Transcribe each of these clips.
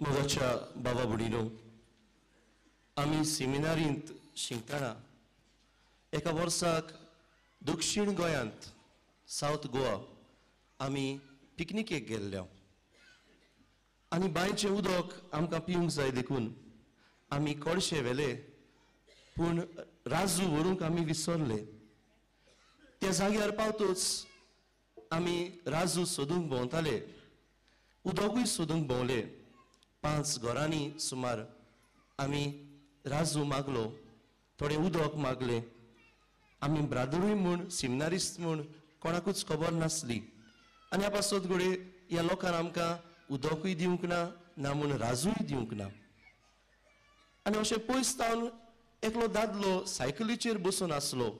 मोगाच्या बाबा बुडीनो आमी सेमिनारींत शिकतना एका वर्साक दक्षिण गोंयांत साउथ गोवा आमी पिकनिकेक गेल्ले आनी बांयचें उदक आमकां पिवंक जाय देखून आमी कोळशे व्हेले पूण राजू व्हरूंक आमी विसरले त्या जाग्यार पावतूच आमी राजू सोदूंक भोंवताले उदकूय सोदूंक भोंवले 5 घरांनी सुमार आमी राजू मागलो थोडे उदक मागले आमी ब्रादरूय म्हूण सेमिनारिस्ट म्हूण कोणाकूच खबर नासली आनी ह्या पासत घोडे ह्या लोकांन आमकां उदकूय दिवंक ना म्हूण राजूय दिवंक ना आनी अशें पयस तावन एकलो दादलो सायकलीचेर बसून आसलो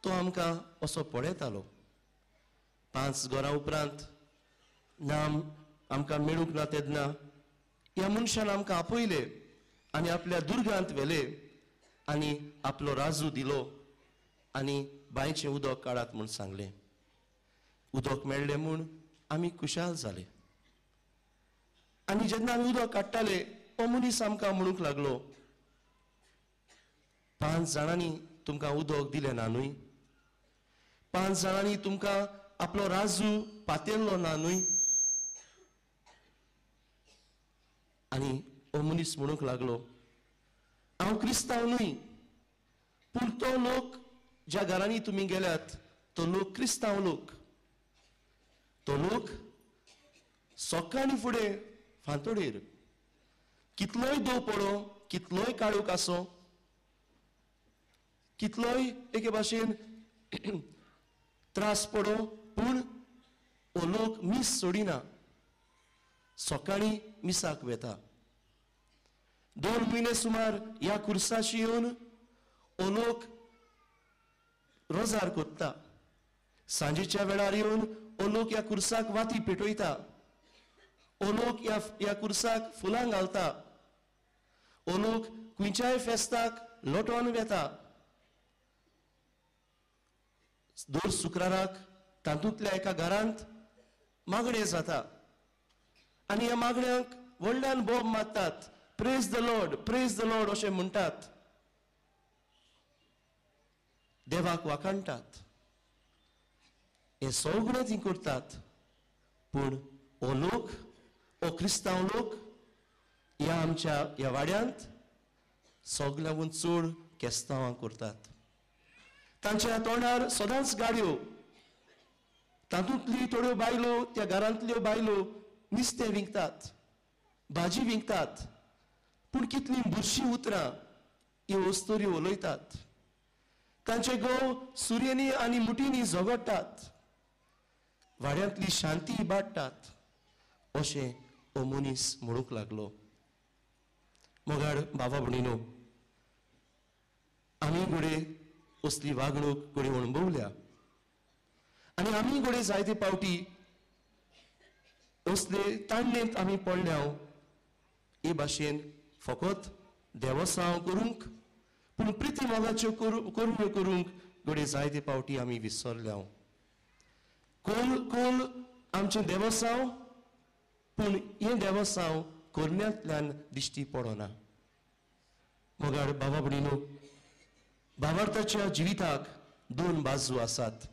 तो आमकां असो पळयतालो 5 घरां उपरांत नाम आमकां मेळूंक ना तेन्ना ह्या मनशान आमकां आपयले आनी आपल्या दुर्गांत व्हेले आनी आपलो राजू दिलो आनी बांयचें उदक काडात म्हूण सांगलें उदक मेळ्ळें म्हूण आमी खुशाल जाले आनी जेन्ना आमी उदक काडटाले हो मनीस आमकां म्हणूंक लागलो 5 जाणांनी तुमकां उदक दिलें ना न्हय 5 जाणांनी तुमकां आपलो राजू पातयल्लो ना न्हय आनी हो मनीस म्हणूंक लागलो हांव क्रिस्तांव न्हय पूण तो लोक ज्या घरांनी तुमी गेल्यात तो लोक क्रिस्तांव लोक तो लोक सोकाणी फुडें फांतोडेर कितलोय दव पडो कितलोय काळोख आसो कितलोय एके भाशेन त्रास पडो पूण हो लोक मीस सोडिना सोकाणी मिसाक वेता 2 म्हयने सुमार ह्या खुर्साशी येवन हो लोक रोजार कोत्ता सांजेच्या वेळार येवन हो लोक ह्या खुर्साक वाती पेटयता हो लोक ह्या खुर्साक फुलां घालता हो लोक खंयच्याय फेस्ताक लोटोन वेता दर शुक्राराक तातूंतल्या एका घरांत मागणें जाता आनी ह्या मागण्यांक व्हडल्यान बोब मारतात प्रेज द लॉर्ड अशें म्हणटात देवाक वाखाणटात हे सगळें ती करतात पूण हो लोक हो क्रिस्तांव लोक ह्या आमच्या ह्या वाड्यांत सगळ्याहून चड केस्तांवां करतात तांच्या तोंडार सदांच गाडयो तातूंतली थोड्यो बायलो त्या घरांतल्यो बायलो नुस्तें विकतात भाजी विकतात पूण कितलीं बुरशीं उतरां ह्यो वस्तुऱ्यो उलयतात तांचे घोव सुर्येनी आनी मुठींनी झगडटात वाड्यांतली शांती इबाडटात अशें हो मनीस म्हणूंक लागलो मोगाड बाबा भणीनो आमी घोडे असली वागणूक घोडे अणभवल्या आनी आमी घोडे जायते पावटी असले ताणणेंत आमी पडल्या हे भाशेन फकत देवसांव करूंक पूण प्रिती मोगाच्यो करुण्यो करूंक घोडे जायते पावटी आमी विसरल्या कोल आमचें देवसांव पूण हें देवसांव करण्यांतल्यान दिश्टी पडना मोगाड बाबा भणीनो भावार्थाच्या जिविताक 2 बाजू आसात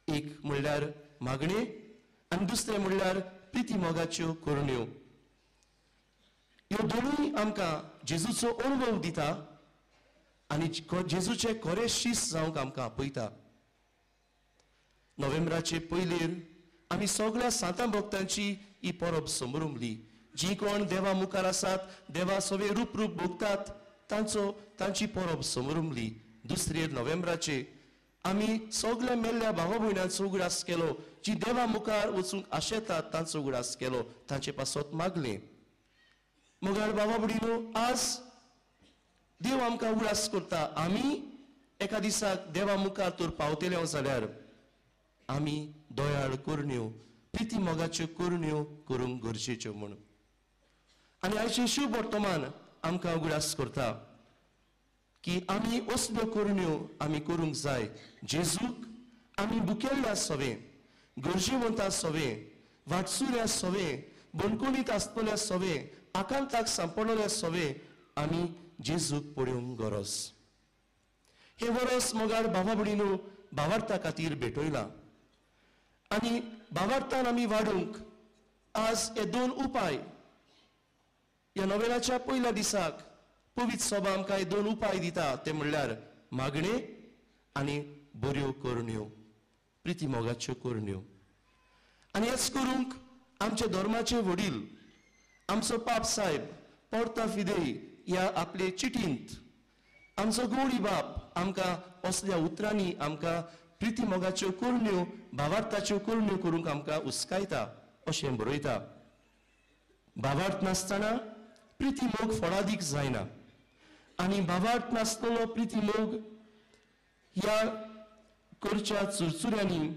एक म्हणल्यार मागणे आनी दुसरें म्हणल्यार प्रिती मोगाच्यो करुण्यो ह्यो दोनूय आमकां जेजूचो अणभव दिता आनी जेजूचे खरें शिश्य जावंक आमकां आपयता नोव्हेंबराचे पयलीर आमी सगळ्या सांतां भक्तांची ही परब समरुंबली जी कोण देवा मुखार आसात देवा सवे रूप भोगतात तांची परब समरुंबली 2 नोव्हेंबराचे आमी सगळ्या मेल्ल्या भावा भयणांचो उगडास केलो जी देवा मुखार वचूंक आशेतात तांचो उगडास केलो तांचे पासत मागलें मोगाळ बाबा भणीनो आज देव आमकां उगडास करता आमी एका दिसाक देवा मुखार तर पावतले जाल्यार आमी दयाळ करुण्यो प्रिती मोगाच्यो करुण्यो करूंक गरजेच्यो म्हणून आनी आयचें शुभ वर्तमान आमकां उगडास करता की आमी असल्यो करुण्यो आमी करूंक जाय जेजूक आमी बुकेल्ल्या सवें गरजेवंता सवें वाटसुऱ्या सवें बणकुणीत आसतले सवे आकांताक सांपडले सवे आमी जेजूक पळोवंक गरज. हे वरस मोगाळ भावा भयणीनो भावार्था खातीर भेटयला आनी भावार्थान आमी वाडूंक आज हे दोन उपाय ह्या नोवेलाच्या पयल्या दिसाक पवित्र सभा आमकां हे दोन उपाय दिता. ते म्हणल्यार मागणे आनी बऱ्यो करण्यो, प्रिती मोगाच्यो करण्यो. आनी हेच करूंक आमचे धर्माचे वडील आमचो पाप साहेब पोर्ता फिदेई ह्या आपले चिटींत आमचो गवळी बाप आमकां असल्या उतरांनी आमकां प्रिती मोगाच्यो करण्यो भावार्थाच्यो करण्यो करूंक आमकां उस्कायता अशें बरयता. भावार्थ नासतना प्रिती मोग फळादीक जायना आनी भावार्थ नासतलो प्रिती मोग ह्या करच्या चुरचुऱ्यांनी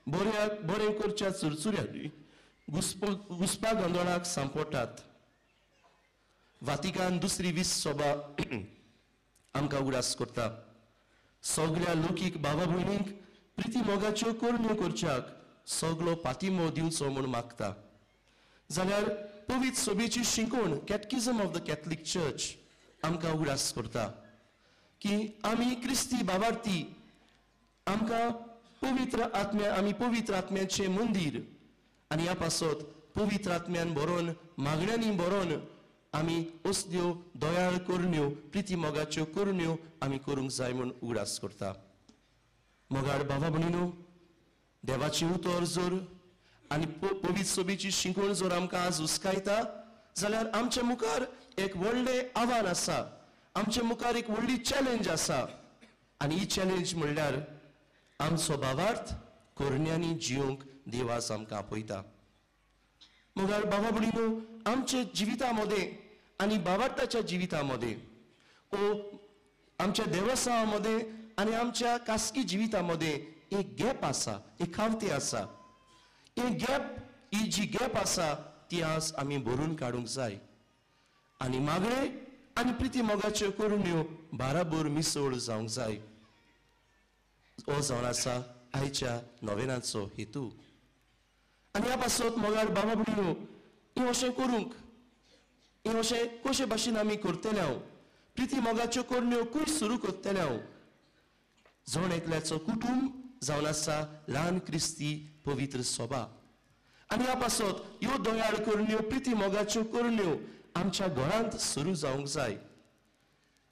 बरें करच्या चुरचुऱ्यांनी घुसपा गोंदळाक सांपडटात. वातिकान दुसरी 20 सभा आमकां उगडास करता. सगळ्या लौकीक भावा भयणींक प्रिती मोगाच्यो करण्यो करच्याक सगळो पातिमो दिवचो म्हूण मागता. जाल्यार पवित्र सभेची शिकवण कॅटकिझम ऑफ द कॅथलीक चर्च आमकां उगडास करता की आमी क्रिस्ती भावार्थी आमकां आमी पवित्र आत्म्याचे मंदिर आनी ह्या पासत पवित्र आत्म्यान बरोवन मागण्यांनी बरोवन आमी असल्यो दयाळ करण्यो प्रिती मोगाच्यो करण्यो आमी करूंक जाय म्हूण उगडास करता. मोगाळ भावा भयणीनो देवाची उतर जर आनी पवित्र सभेची शिकवण जर आमकां आज उस्कायता जाल्यार आमच्या मुखार एक व्हडलें आव्हान आसा, आमच्या मुखार एक व्हडली चॅलेंज आसा. आनी ही चॅलेंज म्हणल्यार आमचो भावार्थ करण्यांनी जिवंक देव आज आमकां आपयता. मोगाळ भावा भयणीनो आमच्या जिवितामध्ये आणि भावार्थाच्या जिवितामध्ये आमच्या देवस्थानामध्ये आणि आमच्या खासगी जिवितामध्ये एक गॅप आसा, एक खावती आसा. ही जी गॅप आसा ती आज आमी भरून काडूंक जाय आनी मागणे आनी प्रिती मोगाच्यो करण्यो बाराबर मिसळ जावंक जाय. हो जावन आसा आयच्या नोवेनाचो हेतू. आनी ह्या पासत मोगाळ भावा भयणीनो हे अशें करूंक हे अशें कशे भाशेन आमी करतले हांव प्रिती मोगाच्यो करण्यो खंय सुरू करतले हांव. जण एकल्याचो कुटुंब जावन आसा ल्हान क्रिस्ती पवित्र सभा. आनी ह्या पासत ह्यो दयाळ करण्यो प्रिती मोगाच्यो करण्यो आमच्या घरांत सुरू जावंक जाय.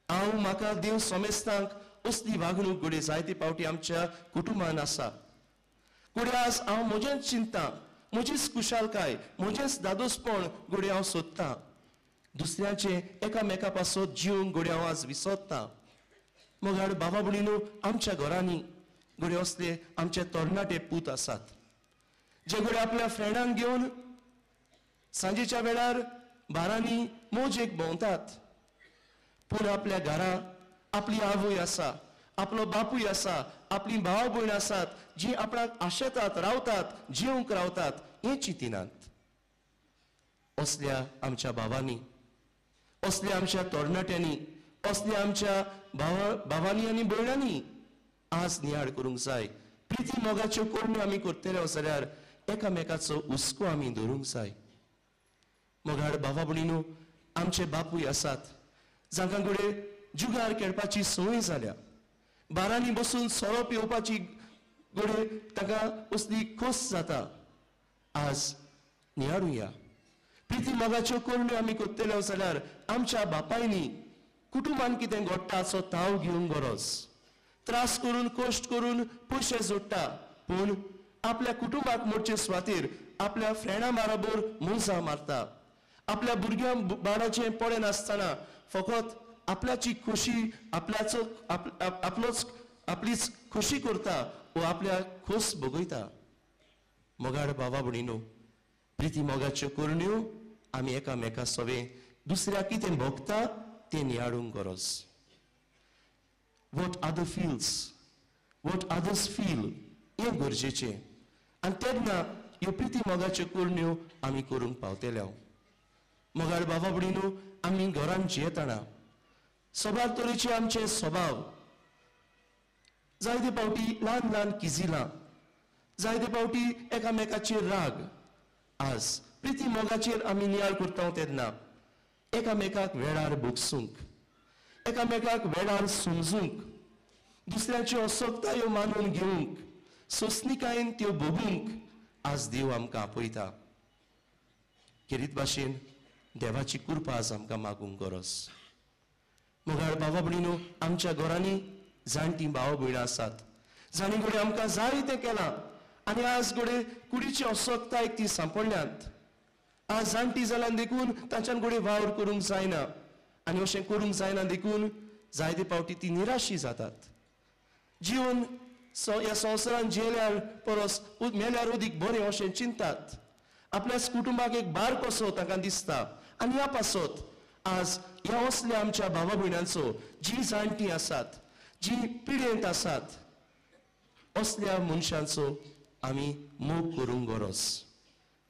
हांव म्हाका देव सोमेस्तांक असली वागणूक घडये जायते पावटी आमच्या कुटुंबान आसा. घडये आज हांव म्हजेंच चिंता, म्हजीच कुशालकाय, म्हजेंच दादोसपण घडये हांव सोदतां. दुसऱ्याचे एकामेका पासत जिवंक घडये हांव आज विसरतां. मोगाळ भावा भयणीनो आमच्या घरांनी घडये असले आमचे तरणाटे पूत आसात जे घडये आपल्या फ्रेंडांक घेवन सांजेच्या वेळार बारांनी मोजेक भोंवतात. पूण आपल्या घरा आपली आवय आसा, आपलो बापूय आसा, आपली भाव भयण आसात जी आपणाक आशेतात, रावतात, जिवंक रावतात हें चिंतिनात. असल्या आमच्या भावांनी, असल्या आमच्या तरणाट्यांनी, असल्या आमच्या भावांनी आनी भयणांनी आज नियाळ करूंक जाय. प्रिती मोगाच्यो करण्यो आमी करतले जाल्यार एकामेकाचो हुस्को आमी धरूंक जाय. मोगाळ भावा भयणीनो आमचे बापूय आसात जांकां घडये जुगार खेळपाची संवय जाल्या. बारांनी बसून सोरो पिवपाची घडये ताका असली खोस जाता. आज नियाळुया. प्रिती मोगाच्यो करण्यो आमी करतले जाल्यार आमच्या बापायनी कुटुंबान कितें घडटा हाचो ताव घेवंक गरज. त्रास करून कश्ट करून पयशे जोडटा पूण आपल्या कुटुंबाक मोडचे सुवातेर आपल्या फ्रेंडां बरोबर मोजा मारता. आपल्या भुरग्यांक बाळाचें पडे नासतना फकत आपल्याची खोशी आपलीच खोशी करता व आपल्या खोस भोगयता. मोगाळ भावा भयणीनो प्रिती मोगाच्यो करण्यो आमी एकामेका सवे दुसऱ्याक कितें भोगता तें नियाळूंक गरज. what other feels, what others feel हें गरजेचें. आनी तेन्ना ह्यो प्रिती मोगाच्यो करण्यो आमी करूंक पावतले. मोगाळ भावा भयणीनो आमी घरांत जियेतना सबार तरेचे आमचे स्वभाव, जायते पावटी ल्हान किजिलां, जायते पावटी एकामेकाचेर राग. आज प्रिती मोगाचेर आमी नियाळ करता तेन्ना एकामेकाक वेळार भोगसूंक, एकामेकाक वेळार समजूंक, दुसऱ्याच्यो असोगतायो मानून घेवंक, सोंसणिकायेन त्यो भोगूंक आज देव आमकां आपयता. खेरीत भाशेन देवाची कृपा आज आमकां मागूंक गरज. मोगाळ भावा भयणीनो, आमच्या घरांनी जाणटी भाव भयणां आसात, जाणी घडये आमकां जाय तें केलां आनी आज घडये कुडीचे असोगतायेक ती सांपडल्यात. आज जाणटी जाल्यान देखून तांच्यान घडये वावर करूंक जायना आनी अशें करूंक जायना देखून जायते फावटी ती निराशी जातात. जीवन ह्या संवसारान जियेल्यार परस मेल्यार अदीक बरें अशें चिंतात. आपल्या कुटुंबाक एक बार कसो तांकां दिसता आनी ह्या पासत आज ह्या असल्या आमच्या भावा भयणांचो, जी जाणटी आसात, जी पिडेंत आसात, असल्या मनशांचो आमी मोग करूंक गरज.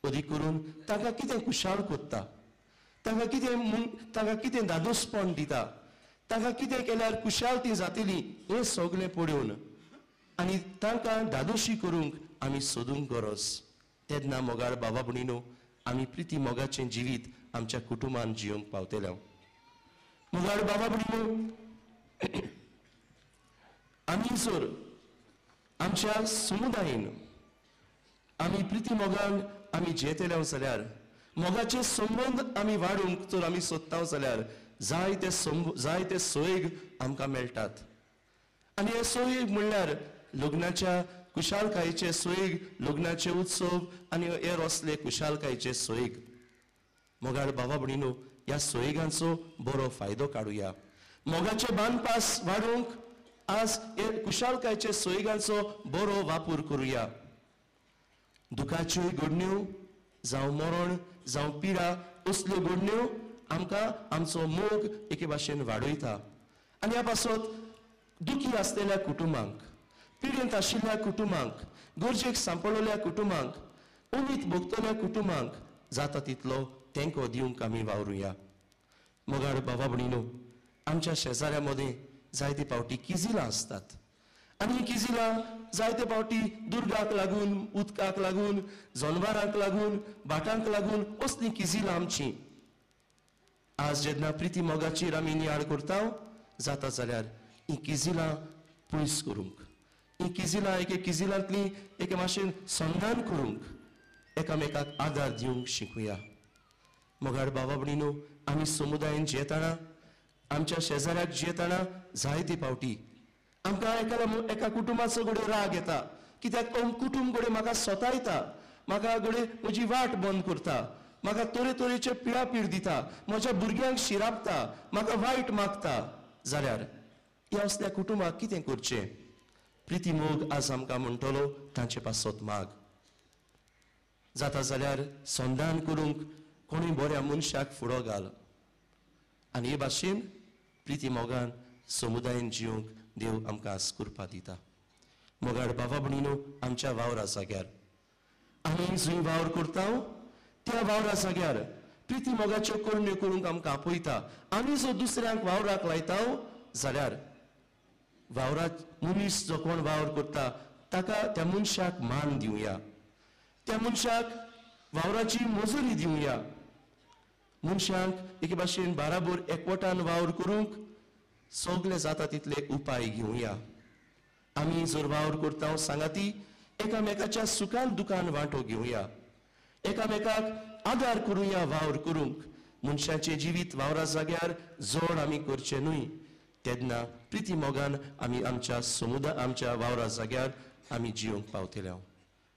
अदीक करून तांकां कितें खुशाल कोत्ता, तांकां कितें दादोसपण दिता, तांकां कितें केल्यार खुशाल ती जातली, हें सगळें पळोवन आनी तांकां दादोशी करूंक आमी सोदूंक गरज. तेन्ना मोगाळ भावा भयणीनो, आमी प्रिती मोगाचें जिवीत आमच्या कुटुंबान जियोंक पावतले. मोगाळ भावा भयणीनो, आमी जर आमच्या समुदायान आमी प्रिती मोगान आमी जियेतले जाल्यार, मोगाचे संबंध आमी वाडूंक जर आमी सोदता जाल्यार जायते सोयीग आमकां मेळटात. आनी हे सोयीग म्हणल्यार लग्नाच्या कुशालकायेचे सोयीग, लग्नाचे उत्सव आनी हेर असले कुशालकायेचे सोयीग. मोगाळ भावा भयणीनो, ह्या सोयीगांचो बरो फायदो काडुया. मोगाचे बांदपास वाडूंक आज हे कुशालकायेचे सोयीगांचो बरो वापर करुया. दुखाच्यो घडण्यो जावं मरण जावं पिडा असल्यो घडण्यो आमकां आमचो मोग एके भाशेन वाडयता. आनी ह्या पासत दुखी आसलेल्या कुटुंबांक, पिडेंत आशिल्ल्या कुटुंबांक, गरजेक सांपळलेल्या कुटुंबांक, उमीद भोगतल्या कुटुंबांक जाता तितलो तेंको दिवंक आमी वावरुया. मोगाळ भावा भयणीनो, आमच्या शेजाऱ्या मदें जायते फावटी किजिलां आसतात आनी ही किजिलां जायते फावटी दुर्गाक लागून, उदकाक लागून, जनवारांक लागून, भाटांक लागून असलीं किजिलां आमचीं. आज जेन्ना प्रिती मोगाचेर आमी नियाळ करता जाता जाल्यार ही किजिलां पयस करूंक, ही किजिलां एके किजिलांतली एके भाशेन संधान करूंक, एकामेकाक आदार दिवंक शिकुया. मोगाळ भावा भयणीनो, आमी समुदायान जियेतना, आमच्या शेजाऱ्याक जियेतना जायते फावटी आमकां एका कुटुंबाचो घडये राग येता. कित्याक तो कुटुंब घडये म्हाका सतायता, म्हाका घडये म्हजी वाट बंद करता, म्हाका तरेतरेचे पिडापीड दिता, म्हज्या भुरग्यांक शिरापता, म्हाका वायट मागता. जाल्यार ह्या असल्या कुटुंबाक कितें करचें? प्रिती मोग आज आमकां म्हणटलो तांचे पासत माग. जाता जाल्यार संधान करूंक कोणूय बऱ्या मनशाक फुडो घाल आनी हे भाशेन प्रिती मोगान समुदायान जिवंक देव आमकां आज कृपा दिता. मोगाळ भावा भयणीनो, आमच्या वावरा जाग्यार आमी जंय वावर करता त्या वावरा जाग्यार प्रिती मोगाच्यो करणयो करूंक आमकां आपयता. आमी जो दुसऱ्यांक वावराक लायता जाल्यार वावरात मनीस जो कोण वावर करता ताका त्या मनशाक मान दिवया, त्या मनशाक वावराची मजुरी दिवया. मनशांक एके भाशेन बाराबर एकवटान वावर करूंक सगळे जाता तितले उपाय घेवया. आमी जर वावर करता सांगाती एकामेकाच्या सुखान दुखान वांटो घेवया, एकामेकाक आदार करुया वावर करूंक. मनशाचे जिवीत वावरा जाग्यार जोड आमी करचे न्हय. तेन्ना प्रिती मोगान आमी आमच्या वावरा जाग्यार आमी जिवंक पावतले.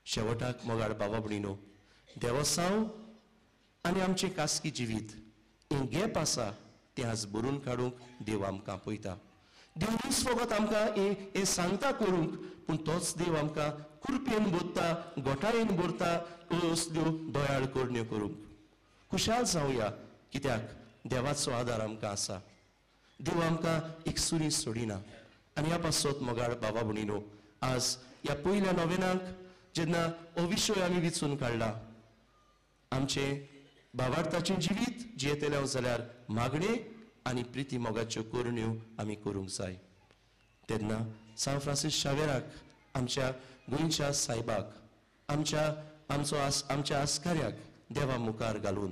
शेवटाक मोगाळ भावा भयणीनो, देवसांव आनी आमचें खासगी जिवीत हें गॅप आसा तें आज भरून काडूंक देव आमकां आपयता. देव दीस फकत आमकां हें सांगता करूंक, पूण तोच देव आमकां कृपेन भरता, गोठायेन भरता असल्यो दयाळ करणयो करूंक. खुशाल जावया, कित्याक देवाचो आदार आमकां आसा. देव आमकां एक सुरी सोडिना. आनी ह्या पासत मोगाळ भावा भयणीनो, आज ह्या पयल्या नोवेनाक जेन्ना हो विशय आमी विचून काडला, आमचें भावार्थाचें जिवीत जियेतले जाल्यार मागणे आनी प्रिती मोगाच्यो करणयो आमी करूंक जाय. तेन्ना सांव फ्रांसीस शावेराक, आमच्या गोंयच्या सायबाक, आमच्या आस्कार्याक देवा मुखार घालून